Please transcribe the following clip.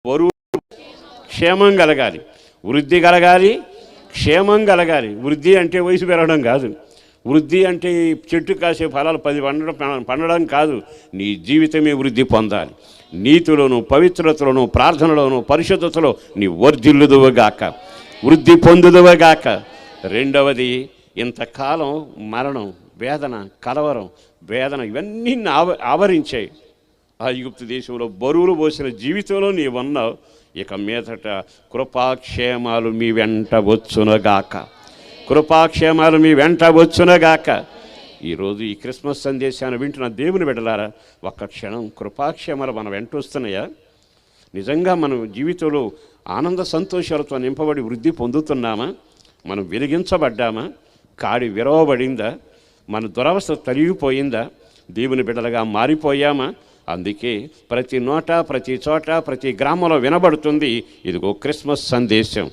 బరువు క్షేమం కలగాలి, వృద్ధి కలగాలి, క్షేమం కలగాలి. వృద్ధి అంటే వయసు పెరగడం కాదు. వృద్ధి అంటే చెట్టు కాసే ఫలాలు 10 పండడం కాదు. నీ జీవితమే వృద్ధి పొందాలి. నీతిలోను, పవిత్రతలోను, ప్రార్థనలోను, పరిశుద్ధతలో నీ వర్ధిల్లుదువుగాక, వృద్ధి పొందుదువుగాక. రెండవది, ఇంతకాలం మరణం, వేదన, కలవరం, వేదన ఇవన్నీ ఆవరించాయి. ఆ ఐగుప్తు దేశంలో బరువులు పోసిన జీవితంలో నీవున్నావు. ఇక మీదట కృపాక్షేమాలు మీ వెంట వచ్చునగాక, కృపాక్షేమాలు మీ వెంట వచ్చునగాక. ఈరోజు ఈ క్రిస్మస్ సందేశాన్ని వింటున్న దేవుని బిడ్డలారా, ఒక్క క్షణం కృపాక్షేమాలు మన వెంట వస్తున్నాయా? నిజంగా మనం జీవితంలో ఆనంద సంతోషాలతో నింపబడి వృద్ధి పొందుతున్నామా? మనం వెలిగించబడ్డామా? కాడి విరవబడిందా? మన దురవస్థ తొలగిపోయిందా? దేవుని బిడ్డలుగా మారిపోయామా? అందుకే ప్రతి నోట, ప్రతి చోట, ప్రతి గ్రామంలో వినబడుతుంది, ఇదిగో క్రిస్మస్ సందేశం.